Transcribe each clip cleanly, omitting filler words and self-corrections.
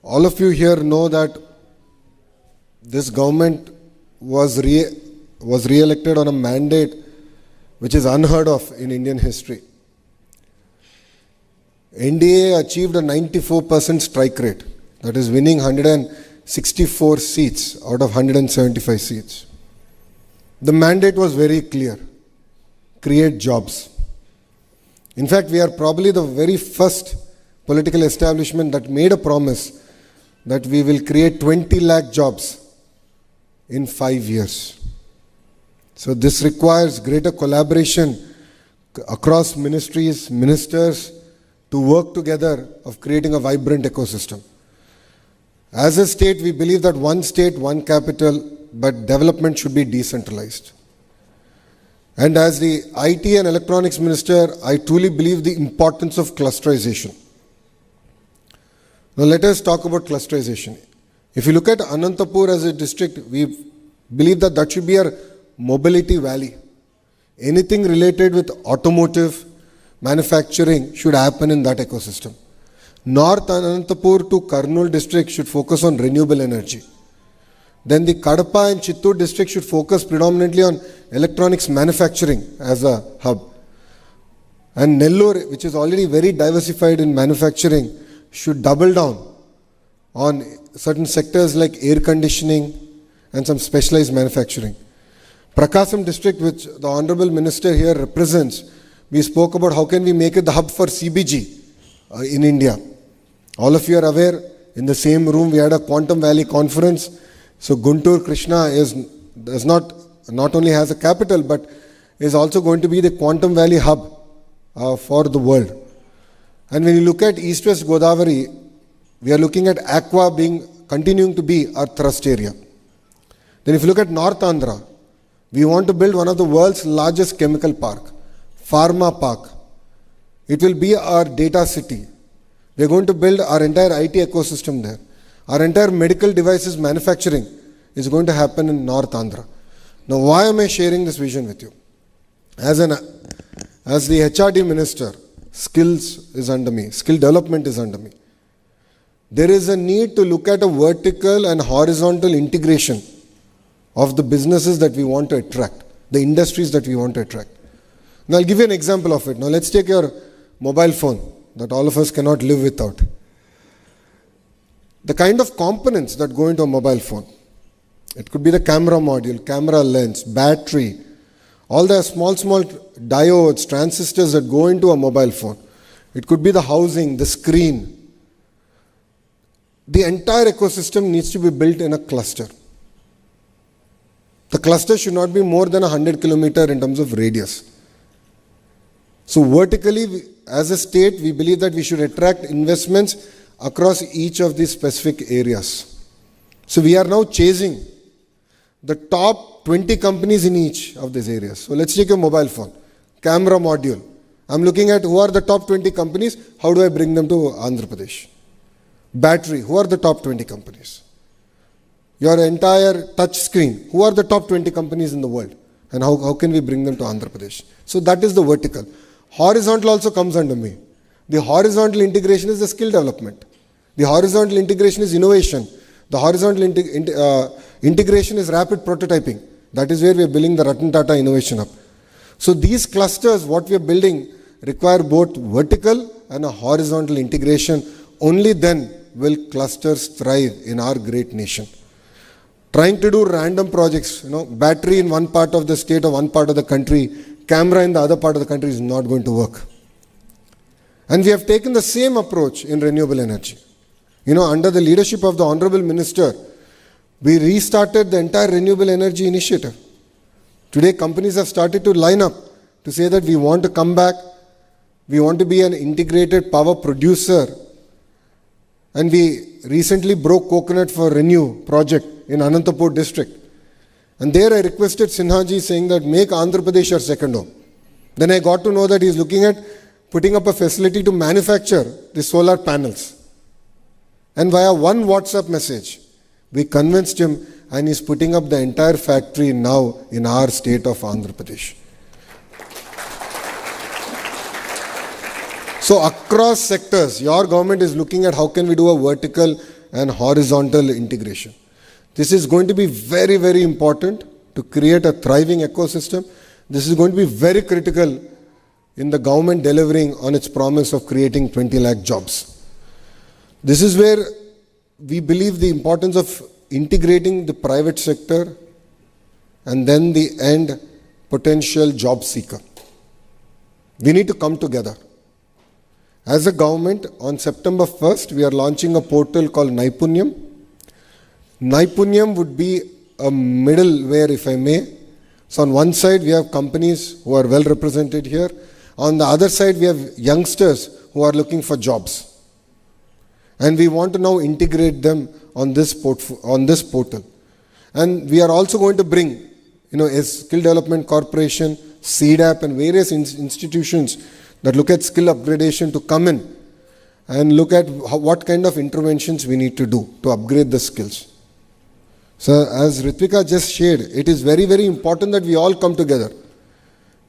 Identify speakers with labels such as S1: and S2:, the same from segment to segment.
S1: All of you here know that this government was re-elected on a mandate which is unheard of in Indian history. NDA achieved a 94% strike rate, that is winning 164 seats out of 175 seats. The mandate was very clear: create jobs. In fact, we are probably the very first political establishment that made a promise that we will create 20 lakh jobs in 5 years. So this requires greater collaboration across ministries, ministers, to work together of creating a vibrant ecosystem. As a state, we believe that one state, one capital, but development should be decentralized. And as the IT and electronics minister, I truly believe the importance of clusterization. Now let us talk about clusterization. If you look at Anantapur as a district, we believe that that should be our mobility valley. Anything related with automotive, manufacturing should happen in that ecosystem. North Anantapur to Kurnool district should focus on renewable energy. Then the Kadapa and Chittoor district should focus predominantly on electronics manufacturing as a hub. And Nellore, which is already very diversified in manufacturing, should double down on certain sectors like air conditioning and some specialized manufacturing. Prakasam district, which the Honorable Minister here represents, we spoke about how can we make it the hub for CBG in India. All of you are aware, in the same room we had a Quantum Valley conference. So Guntur Krishna does not only has a capital, but is also going to be the Quantum Valley hub for the world. And when you look at East-West Godavari, we are looking at Aqua continuing to be our thrust area. Then if you look at North Andhra, we want to build one of the world's largest chemical park, Pharma Park. It will be our data city. We are going to build our entire IT ecosystem there. Our entire medical devices manufacturing is going to happen in North Andhra. Now, why am I sharing this vision with you? As the HRD minister, skills is under me, skill development is under me. There is a need to look at a vertical and horizontal integration of the businesses that we want to attract, the industries that we want to attract. Now, I'll give you an example of it. Now, let's take your mobile phone that all of us cannot live without. The kind of components that go into a mobile phone. It could be the camera module, camera lens, battery, all the small diodes, transistors that go into a mobile phone. It could be the housing, the screen. The entire ecosystem needs to be built in a cluster. The cluster should not be more than 100 kilometers in terms of radius. So vertically, as a state, we believe that we should attract investments across each of these specific areas. So we are now chasing the top 20 companies in each of these areas. So let's take a mobile phone, camera module. I'm looking at who are the top 20 companies, how do I bring them to Andhra Pradesh? Battery, who are the top 20 companies? Your entire touch screen, who are the top 20 companies in the world? And how can we bring them to Andhra Pradesh? So that is the vertical. Horizontal also comes under me. The horizontal integration is the skill development. The horizontal integration is innovation. The horizontal integration is rapid prototyping. That is where we are building the Ratan Tata Innovation Hub. So these clusters, what we are building, require both vertical and a horizontal integration. Only then will clusters thrive in our great nation. Trying to do random projects, battery in one part of the state or one part of the country, camera in the other part of the country is not going to work. And we have taken the same approach in renewable energy. Under the leadership of the Honorable Minister, we restarted the entire renewable energy initiative. Today, companies have started to line up to say that we want to come back, we want to be an integrated power producer. And we recently broke coconut for Renew project in Anantapur district. And there I requested Sinhaji saying that make Andhra Pradesh your second home. Then I got to know that he is looking at putting up a facility to manufacture the solar panels. And via one WhatsApp message, we convinced him and he's putting up the entire factory now in our state of Andhra Pradesh. So across sectors, your government is looking at how can we do a vertical and horizontal integration. This is going to be very, very important to create a thriving ecosystem. This is going to be very critical in the government delivering on its promise of creating 20 lakh jobs. This is where we believe the importance of integrating the private sector and then the end potential job seeker. We need to come together. As a government, on September 1st, we are launching a portal called Naipunyam. Naipunyam would be a middleware, if I may. So on one side, we have companies who are well represented here. On the other side, we have youngsters who are looking for jobs. And we want to now integrate them on this portal. And we are also going to bring, a Skill Development Corporation, CDAP and various institutions that look at skill upgradation to come in and look at what kind of interventions we need to do to upgrade the skills. So as Ritvika just shared, it is very, very important that we all come together.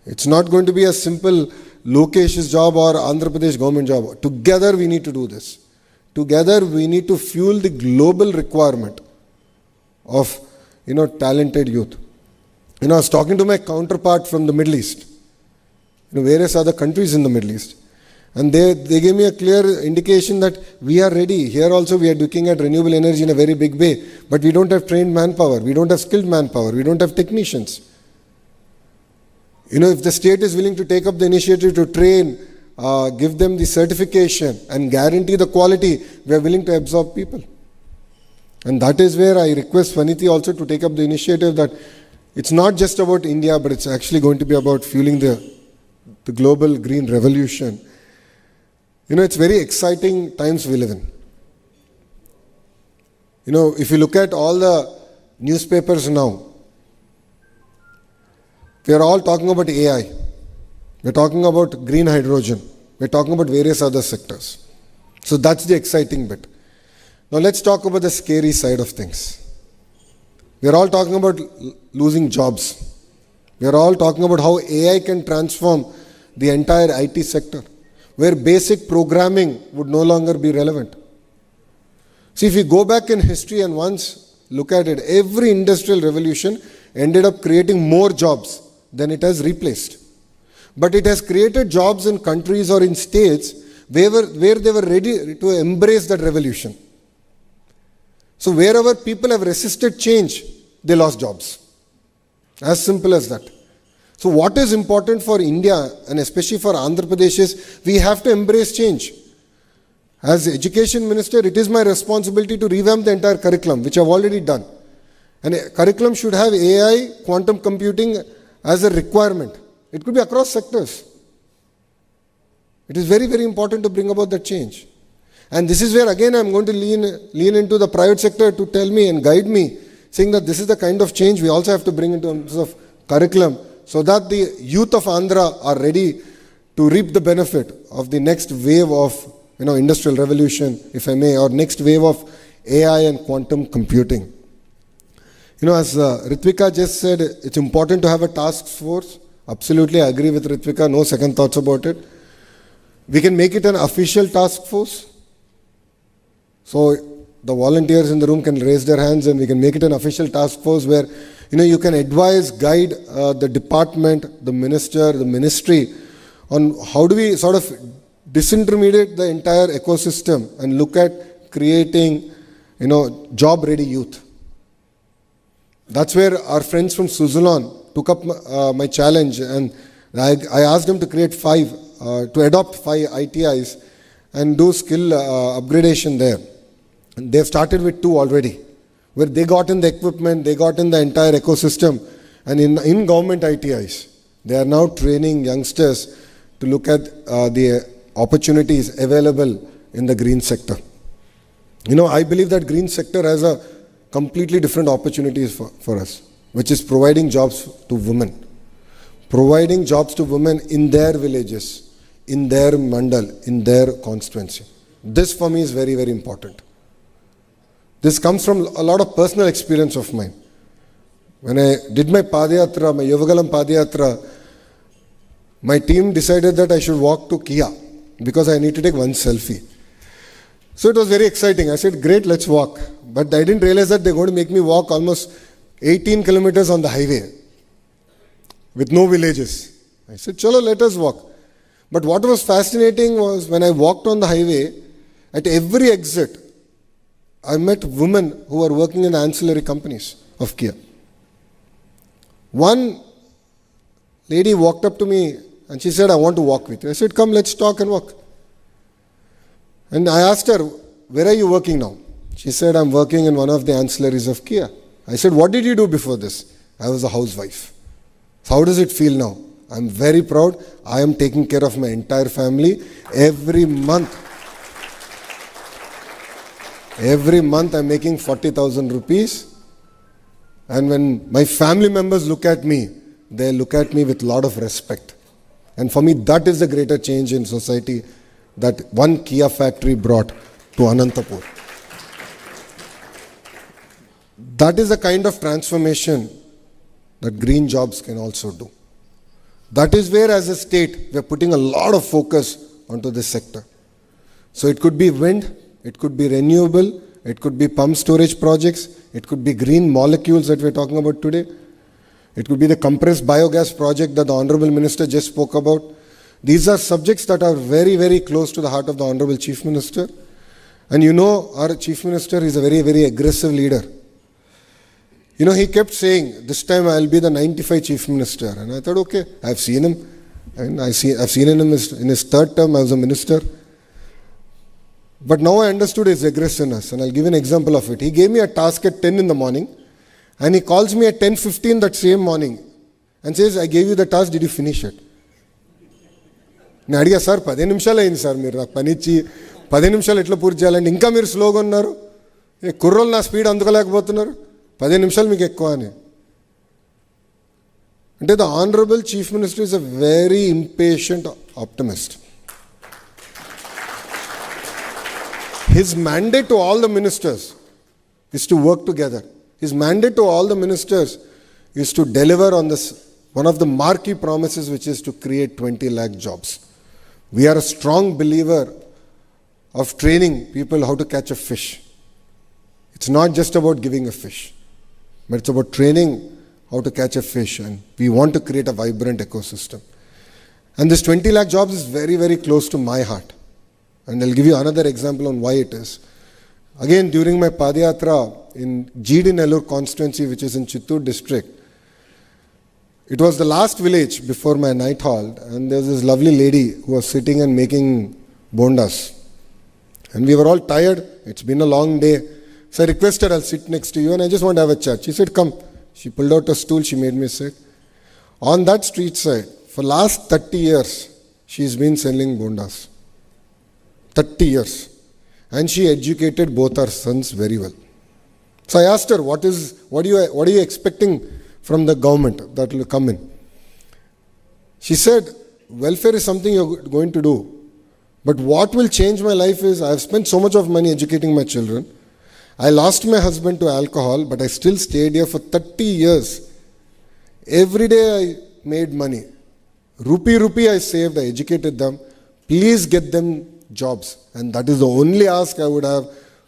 S1: It's not going to be a simple Lokesh's job or Andhra Pradesh government job. Together we need to do this. Together we need to fuel the global requirement of, talented youth. I was talking to my counterpart from the Middle East, various other countries in the Middle East. And they gave me a clear indication that we are ready. Here also we are looking at renewable energy in a very big way. But we don't have trained manpower. We don't have skilled manpower. We don't have technicians. If the state is willing to take up the initiative to train, give them the certification and guarantee the quality, we are willing to absorb people. And that is where I request Vaniti also to take up the initiative that it's not just about India, but it's actually going to be about fueling the global green revolution. It's very exciting times we live in. If you look at all the newspapers now, we are all talking about AI. We're talking about green hydrogen. We're talking about various other sectors. So that's the exciting bit. Now let's talk about the scary side of things. We are all talking about losing jobs. We are all talking about how AI can transform the entire IT sector, where basic programming would no longer be relevant. See, if you go back in history and once look at it, every industrial revolution ended up creating more jobs than it has replaced. But it has created jobs in countries or in states where they were ready to embrace that revolution. So wherever people have resisted change, they lost jobs. As simple as that. So what is important for India and especially for Andhra Pradesh is we have to embrace change. As Education Minister, it is my responsibility to revamp the entire curriculum, which I have already done. And a curriculum should have AI, quantum computing as a requirement. It could be across sectors. It is very, very important to bring about that change. And this is where again I am going to lean into the private sector to tell me and guide me, saying that this is the kind of change we also have to bring in terms of curriculum, so that the youth of Andhra are ready to reap the benefit of the next wave of industrial revolution, if I may, or next wave of AI and quantum computing. As Ritvika just said, it's important to have a task force. Absolutely, I agree with Ritvika, no second thoughts about it. We can make it an official task force. So the volunteers in the room can raise their hands and we can make it an official task force where you can advise, guide the department, the minister, the ministry on how do we sort of disintermediate the entire ecosystem and look at creating, job-ready youth. That's where our friends from Suzlon took up my challenge, and I asked them to to adopt 5 ITIs and do skill upgradation there. And they've started with 2 already, where they got in the equipment, they got in the entire ecosystem, and in government ITIs, they are now training youngsters to look at the opportunities available in the green sector. I believe that green sector has a completely different opportunities for us, which is providing jobs to women. Providing jobs to women in their villages, in their mandal, in their constituency. This for me is very, very important. This comes from a lot of personal experience of mine. When I did my Padayatra, my Yovagalam Padayatra, my team decided that I should walk to Kia because I need to take one selfie. So it was very exciting. I said, great, let's walk. But I didn't realize that they're going to make me walk almost 18 kilometers on the highway with no villages. I said, chalo, let us walk. But what was fascinating was when I walked on the highway, at every exit, I met women who were working in ancillary companies of Kia. One lady walked up to me and she said, I want to walk with you. I said, come, let's talk and walk. And I asked her, where are you working now? She said, I'm working in one of the ancillaries of Kia. I said, what did you do before this? I was a housewife. So how does it feel now? I'm very proud. I am taking care of my entire family every month. Every month I'm making 40,000 rupees. And when my family members look at me, they look at me with a lot of respect. And for me, that is the greater change in society that one Kia factory brought to Anantapur. That is the kind of transformation that green jobs can also do. That is where, as a state, we are putting a lot of focus onto this sector. So it could be wind, it could be renewable, it could be pump storage projects, it could be green molecules that we are talking about today. It could be the compressed biogas project that the Honorable Minister just spoke about. These are subjects that are very, very close to the heart of the Honorable Chief Minister. And you know, our Chief Minister is a very, very aggressive leader. You know, he kept saying, this time I'll be the 95 Chief Minister. And I thought, okay, I've seen him. And I've seen him in his third term as a minister. But now I understood his aggressiveness. And I'll give you an example of it. He gave me a task at 10 in the morning. And he calls me at 10:15 that same morning. And says, I gave you the task, did you finish it? నేను అడిగా sir 10 నిమిషాలు అయింది sir మీరు నాకు పని ఇచ్చి 10 నిమిషాలు ఎట్లా పూర్తి చేయాలంటే ఇంకా మీరు స్లోగా ఉన్నారు కుర్రోళ్ళు నా స్పీడ్ అందుకోలేకపోతున్నారు 10 నిమిషాలు మీకు ఎక్కువ అని అంటే the honourable chief minister is a very impatient optimist. His mandate to all the ministers is to work together. His mandate to all the ministers is to deliver on this, one of the marquee promises, which is to create 20 lakh jobs. We are a strong believer of training people how to catch a fish. It's not just about giving a fish, but it's about training how to catch a fish, and we want to create a vibrant ecosystem. And this 20 lakh jobs is very, very close to my heart. And I'll give you another example on why it is. Again, during my Padayatra in GD Nellore constituency, which is in Chittoor district, it was the last village before my night halt, and there was this lovely lady who was sitting and making bondas. And we were all tired. It's been a long day. So I requested, I'll sit next to you and I just want to have a chat. She said, come. She pulled out a stool, she made me sit. On that street side, for last 30 years, she's been selling bondas. 30 years. And she educated both our sons very well. So I asked her, what are you expecting from the government that will come in? She said, welfare is something you're going to do. But what will change my life is, I have spent so much of money educating my children. I lost my husband to alcohol, but I still stayed here for 30 years. Every day I made money. Rupee I saved, I educated them. Please get them jobs. And that is the only ask I would have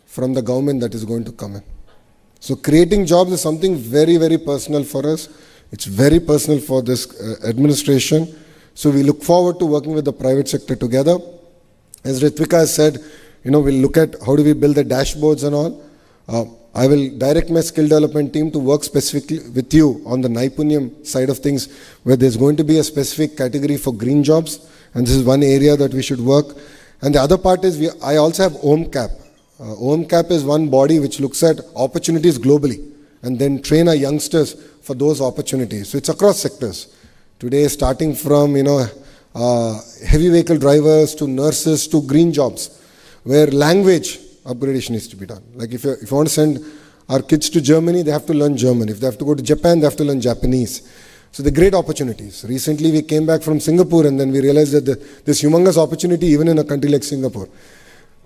S1: from the government that is going to come in. So creating jobs is something very, very personal for us. It's very personal for this administration. So we look forward to working with the private sector together. As Ritvika has said, we'll look at how do we build the dashboards and all. I will direct my skill development team to work specifically with you on the Naipunyam side of things, where there's going to be a specific category for green jobs. And this is one area that we should work. And the other part is, I also have OMCAP. OMCAP is one body which looks at opportunities globally and then train our youngsters for those opportunities. So it's across sectors. Today, starting from, heavy vehicle drivers to nurses to green jobs, where language upgradation needs to be done. Like if you want to send our kids to Germany, they have to learn German. If they have to go to Japan, they have to learn Japanese. So the great opportunities. Recently, we came back from Singapore and then we realized that this humongous opportunity even in a country like Singapore.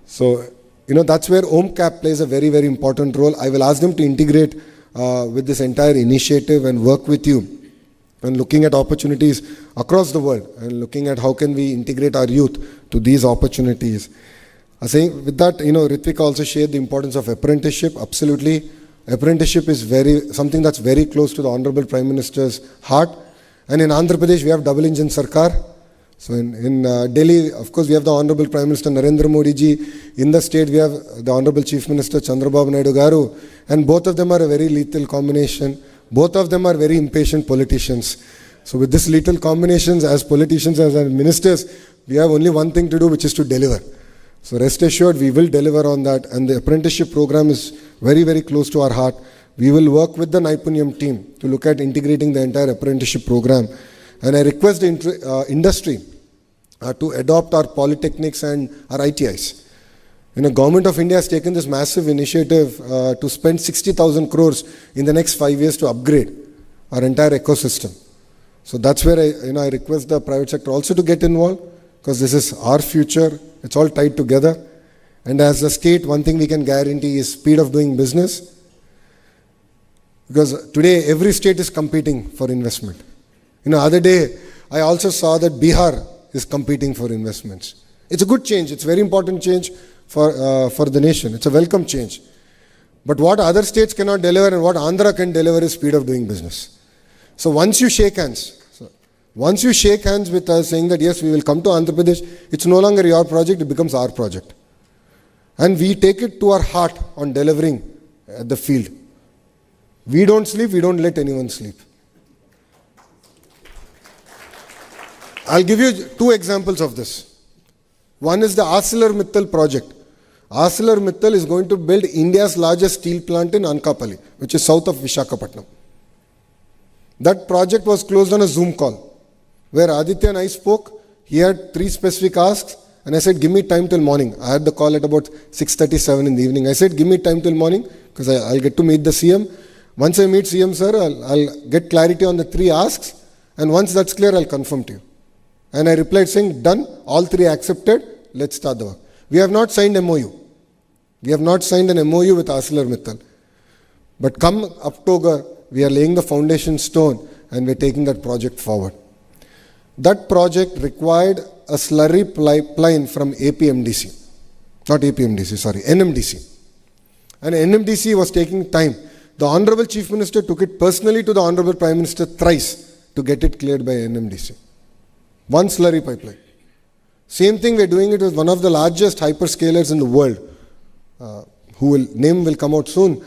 S1: So, that's where OMCAP plays a very, very important role. I will ask them to integrate with this entire initiative and work with you and looking at opportunities across the world and looking at how can we integrate our youth to these opportunities. I saying with that, Ritvika also shared the importance of apprenticeship. Absolutely, apprenticeship is something that's very close to the Honorable Prime Minister's heart. And in Andhra Pradesh, we have double engine Sarkar. So in Delhi, of course, we have the Honorable Prime Minister Narendra Modi ji. In the state, we have the Honorable Chief Minister Chandrababu Naidu Garu. And both of them are a very lethal combination. Both of them are very impatient politicians. So with this lethal combinations, as politicians, as ministers, we have only one thing to do, which is to deliver. So rest assured, we will deliver on that. And the apprenticeship program is very, very close to our heart. We will work with the Naipunyam team to look at integrating the entire apprenticeship program. And I request the industry to adopt our polytechnics and our ITIs. Government of India has taken this massive initiative to spend 60,000 crores in the next 5 years to upgrade our entire ecosystem. So that's where I request the private sector also to get involved, because this is our future. It's all tied together. And as a state, one thing we can guarantee is speed of doing business. Because today, every state is competing for investment. Other day, I also saw that Bihar is competing for investments. It's a good change. It's a very important change for the nation. It's a welcome change. But what other states cannot deliver and what Andhra can deliver is speed of doing business. So once you shake hands with us saying that yes, we will come to Andhra Pradesh, it's no longer your project, it becomes our project. And we take it to our heart on delivering at the field. We don't sleep, we don't let anyone sleep. I'll give you 2 examples of this. One is the ArcelorMittal project. ArcelorMittal is going to build India's largest steel plant in Anakapalli, which is south of Visakhapatnam. That project was closed on a Zoom call, where Aditya and I spoke. He had 3 specific asks, and I said, give me time till morning. I had the call at about 6:37 in the evening. I said, give me time till morning, because I'll get to meet the CM. Once I meet CM, sir, I'll get clarity on the 3 asks, and once that's clear, I'll confirm to you. And I replied saying, done, all 3 accepted, let's start the work. We have not signed MOU. We have not signed an MOU with ArcelorMittal. But come October, we are laying the foundation stone and we're taking that project forward. That project required a slurry pipeline from NMDC. And NMDC was taking time. The Honorable Chief Minister took it personally to the Honorable Prime Minister thrice to get it cleared by NMDC. 1 slurry pipeline. Same thing, we're doing it with one of the largest hyperscalers in the world, name will come out soon.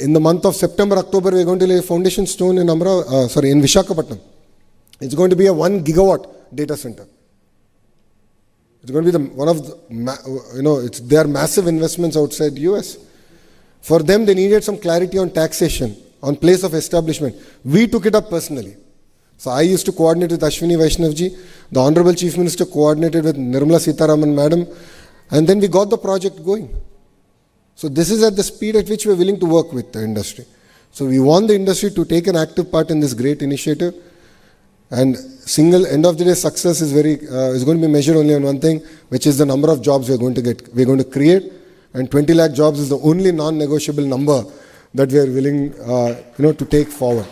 S1: In the month of September, October, we're going to lay a foundation stone in Visakhapatnam. It's going to be a 1 gigawatt data center. It's going to be they are massive investments outside the US. For them, they needed some clarity on taxation, on place of establishment. We took it up personally. So I used to coordinate with Ashwini Vaishnavji. The Honorable Chief Minister coordinated with Nirmala Sitharaman Madam. And then we got the project going. So this is at the speed at which we are willing to work with the industry. So we want the industry to take an active part in this great initiative. And end of the day success is going to be measured only on one thing, which is the number of jobs we're going to create. And 20 lakh jobs is the only non-negotiable number that we are willing to take forward.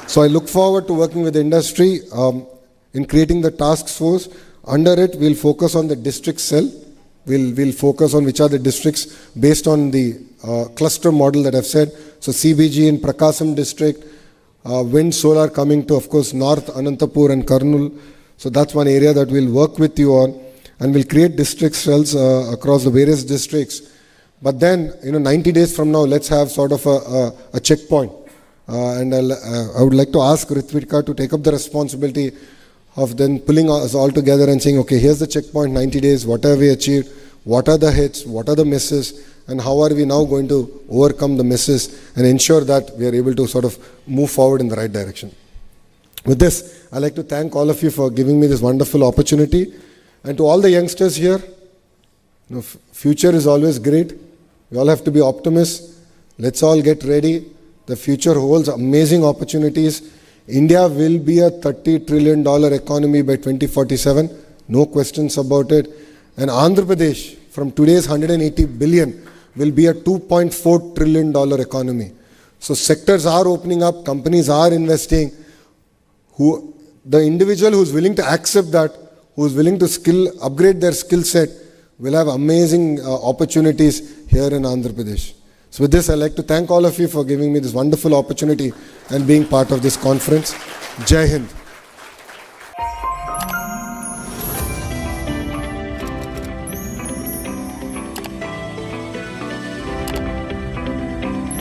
S1: So I look forward to working with the industry in creating the task force. Under it, we'll focus on the district cell. We'll focus on which are the districts based on the cluster model that I've said. So CBG in Prakasam district, wind, solar coming to, of course, North, Anantapur and Kurnool. So that's one area that we'll work with you on. And we'll create district cells across the various districts. But then, 90 days from now, let's have sort of a checkpoint. And I would like to ask Ritvika to take up the responsibility of then pulling us all together and saying, okay, here's the checkpoint, 90 days, what have we achieved, what are the hits, what are the misses, and how are we now going to overcome the misses and ensure that we are able to sort of move forward in the right direction. With this, I'd like to thank all of you for giving me this wonderful opportunity. And to all the youngsters here, future is always great. We all have to be optimists. Let's all get ready. The future holds amazing opportunities. India will be a $30 trillion economy by 2047. No questions about it. And Andhra Pradesh, from today's 180 billion, will be a $2.4 trillion economy. So sectors are opening up, companies are investing. The individual who's willing to accept that, who is willing to upgrade their skill set, will have amazing opportunities here in Andhra Pradesh. So with this, I'd like to thank all of you for giving me this wonderful opportunity and being part of this conference. Jai Hind.